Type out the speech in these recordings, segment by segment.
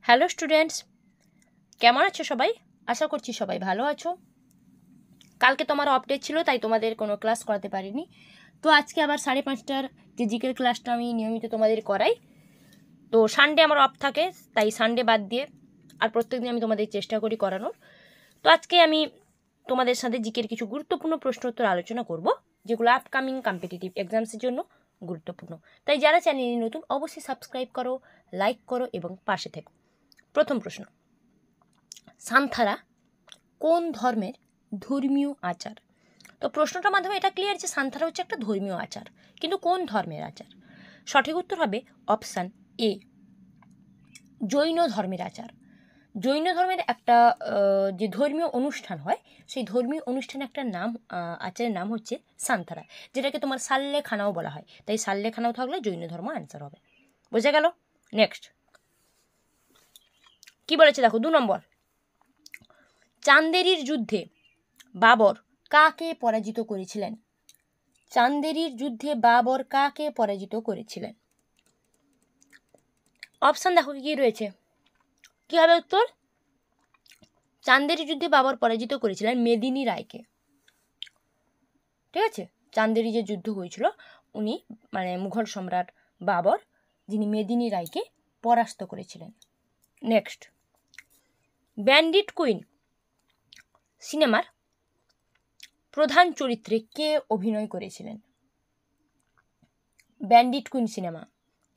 Hello students, কেমন আছো সবাই? আশা করছি সবাই ভালো আছো। কালকে তোমার অফ ডে ছিল, তাই তোমাদের কোনো ক্লাস করাতে পারিনি। তো আজকে আবার 5:30টার যে জিকের ক্লাসটা আমি নিয়মিত তোমাদের করাই। তো সানডে আমার অফ থাকে, তাই সানডে বাদ দিয়ে আর প্রত্যেকদিন আমি তোমাদের চেষ্টা করি করানোর। তো আজকে আমি তোমাদের সাথে জিকের কিছু গুরুত্বপূর্ণ প্রশ্ন উত্তর আলোচনা করব, যেগুলো আপকামিং কম্পিটিটিভ এক্সামসের জন্য গুরুত্বপূর্ণ। তাই যারা চ্যানেলে নতুন অবশ্যই সাবস্ক্রাইব করো, লাইক করো এবং পাশে থেকো। প্রথম প্রশ্ন, সান্থারা কোন ধর্মের ধর্মীয় আচার? তো প্রশ্নটার মাধ্যমে এটা ক্লিয়ার যে সান্থারা হচ্ছে একটা ধর্মীয় আচার, কিন্তু কোন ধর্মের আচার? সঠিক উত্তর হবে অপশান এ, জৈন ধর্মের আচার। জৈন ধর্মের একটা যে ধর্মীয় অনুষ্ঠান হয়, সেই ধর্মীয় অনুষ্ঠানে একটা নাম, আচারের নাম হচ্ছে সান্থারা, যেটাকে তোমার সাল্লে খানাও বলা হয়। তাই সাল্লে খানাও থাকলে জৈন ধর্ম অ্যান্সার হবে। বোঝা গেল? নেক্সট কি বলেছে দেখো, 2 নম্বর, চান্দেরির যুদ্ধে বাবর কাকে পরাজিত করেছিলেন? চান্দেরির যুদ্ধে বাবর কাকে পরাজিত করেছিলেন? অপশান দেখো কি রয়েছে, কি হবে উত্তর? চান্দেরির যুদ্ধে বাবর পরাজিত করেছিলেন মেদিনী রায়কে। ঠিক আছে, চান্দেরি যে যুদ্ধ হয়েছিল, উনি মানে মুঘল সম্রাট বাবর, যিনি মেদিনী রায়কে পরাস্ত করেছিলেন। নেক্সট, ব্যান্ডিট কুইন সিনেমার প্রধান চরিত্রে কে অভিনয় করেছিলেন? ব্যান্ডিট কুইন সিনেমা,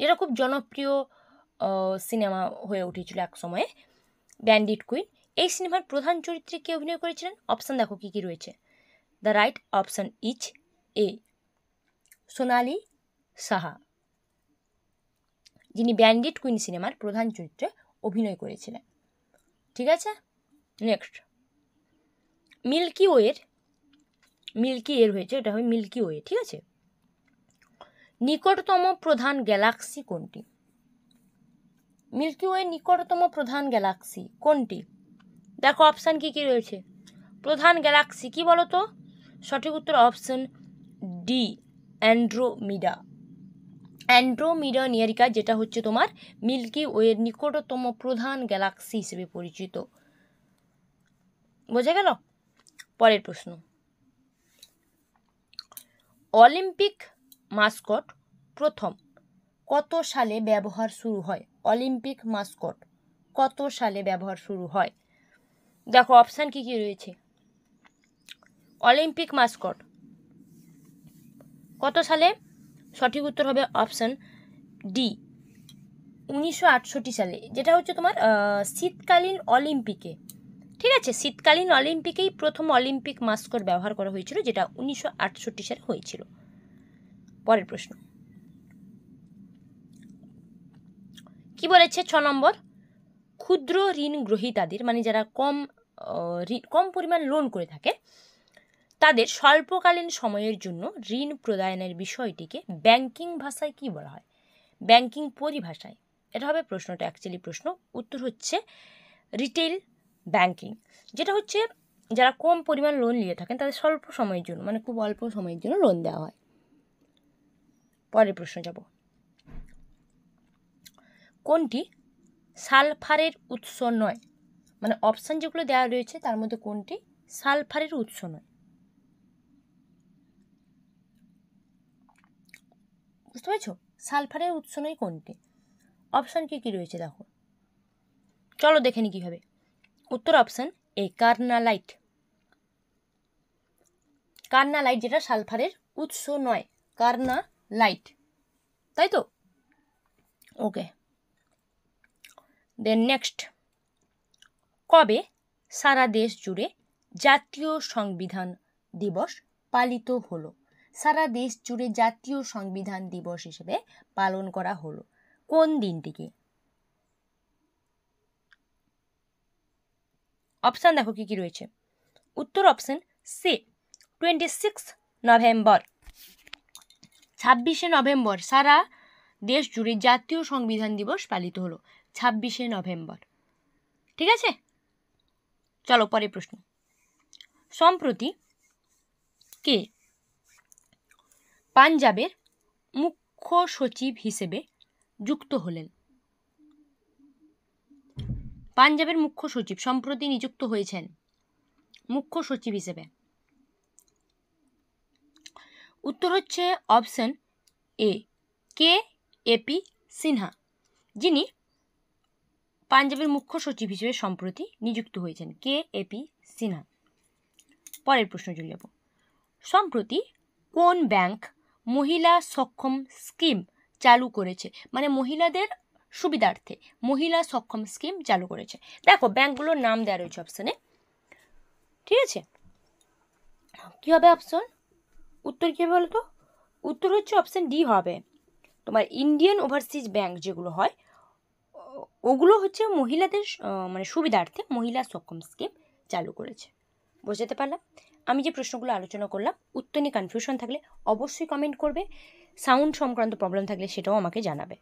এটা খুব জনপ্রিয় সিনেমা হয়ে উঠেছিল এক সময়ে। ব্যান্ডিট কুইন, এই সিনেমার প্রধান চরিত্রে কে অভিনয় করেছিলেন? অপশান দেখো কি কি রয়েছে। The right option is A, Sonali Saha, যিনি ব্যান্ডিট কুইন সিনেমার প্রধান চরিত্রে অভিনয় করেছিলেন। ঠিক আছে, নেক্সট, মিল্কি ওয়ের হয়েছে, এটা হবে মিল্কি ওয়ে। ঠিক আছে, নিকটতম প্রধান গ্যালাক্সি কোনটি? মিল্কি ওয়ে নিকটতম প্রধান গ্যালাক্সি কোনটি? দেখো অপশান কি কি রয়েছে। প্রধান গ্যালাক্সি কি বলো তো? সঠিক উত্তর অপশন ডি, অ্যান্ড্রোমিডা। অ্যান্ড্রোমিডা নিয়ারিকা, যেটা হচ্ছে তোমার মিল্কি ওয়ের নিকটতম প্রধান গ্যালাক্সি হিসেবে পরিচিত। বোঝা গেল? পরের প্রশ্ন, অলিম্পিক মাস্কট প্রথম কত সালে ব্যবহার শুরু হয়? অলিম্পিক মাস্কট কত সালে ব্যবহার শুরু হয়? দেখো অপশান কি কি রয়েছে। অলিম্পিক মাস্কট কত সালে? সঠিক উত্তর হবে অপশান ডি, 1968 সালে, যেটা হচ্ছে তোমার শীতকালীন অলিম্পিকে। ঠিক আছে, শীতকালীন অলিম্পিকেই প্রথম অলিম্পিক মাস্কট ব্যবহার করা হয়েছিল, যেটা 1968 সালে হয়েছিল। পরের প্রশ্ন কি বলেছে? 6 নম্বর, ক্ষুদ্র ঋণ গ্রহীতাদের, মানে যারা কম পরিমাণ লোন করে থাকে, তাদের স্বল্পকালীন সময়ের জন্য ঋণ প্রদানের বিষয়টিকে ব্যাংকিং ভাষায় কি বলা হয়? ব্যাংকিং পরিভাষায়। এটা হবে প্রশ্নটা, অ্যাকচুয়ালি প্রশ্ন উত্তর হচ্ছে রিটেল ব্যাংকিং, যেটা হচ্ছে যারা কম পরিমাণ লোন নিয়ে থাকেন তাদের স্বল্প সময়ের জন্য, মানে খুব অল্প সময়ের জন্য লোন দেওয়া হয়। পরের প্রশ্ন যাব, কোনটি সালফারের উৎস নয়? মানে অপশান যেগুলো দেওয়া রয়েছে তার মধ্যে কোনটি সালফারের উৎস নয়? বুঝতে পেরেছো? সালফারের উৎস নয় কোনটি? অপশান কি কি রয়েছে দেখো, চলো দেখে নি কীভাবে। উত্তর অপশান এ, কার্নালাইট। কার্নালাইট যেটা সালফারের উৎস নয়, কার্নালাইট, তাই তো? ওকে, দেন নেক্সট, কবে সারা দেশ জুড়ে জাতীয় সংবিধান দিবস পালিত হলো? সারা দেশ জুড়ে জাতীয় সংবিধান দিবস হিসেবে পালন করা হলো কোন দিনটিকে? অপশান দেখো কি কি রয়েছে। উত্তর অপশান সি, 26 নভেম্বর। 26শে নভেম্বর সারা দেশ জুড়ে জাতীয় সংবিধান দিবস পালিত হলো, 26শে নভেম্বর। ঠিক আছে, চলো পরের প্রশ্ন, সম্প্রতি কে পাঞ্জাবের মুখ্য সচিব হিসেবে যুক্ত হলেন? পাঞ্জাবের মুখ্য সচিব সম্প্রতি নিযুক্ত হয়েছেন মুখ্য সচিব হিসেবে? উত্তর হচ্ছে option A, K AP Sinha, যিনি পাঞ্জাবের মুখ্য সচিব হিসেবে সম্প্রতি নিযুক্ত হয়েছেন, কে এপি সিনহা। পরের প্রশ্ন চলে যাব। সম্প্রতি কোন ব্যাংক মহিলা সক্ষম স্কিম চালু করেছে? মানে মহিলাদের সুবিধার্থে মহিলা সক্ষম স্কিম চালু করেছে। দেখো ব্যাংকগুলোর নাম দেওয়া রয়েছে অপশানে, ঠিক আছে? কী হবে অপশন? উত্তর কী হবে বলো তো? উত্তর হচ্ছে অপশান ডি হবে। তোমার ইন্ডিয়ান ওভারসিজ ব্যাংক যেগুলো হয় ওগুলো হচ্ছে মহিলাদের মানে সুবিধার্থে মহিলা সক্ষম স্কিম চালু করেছে। বোঝাতে পারলাম? আমি যে প্রশ্নগুলো আলোচনা করলাম উত্তর নিয়ে কনফিউশন থাকলে অবশ্যই কমেন্ট করবে, সাউন্ড সংক্রান্ত প্রবলেম থাকলে সেটাও আমাকে জানাবে।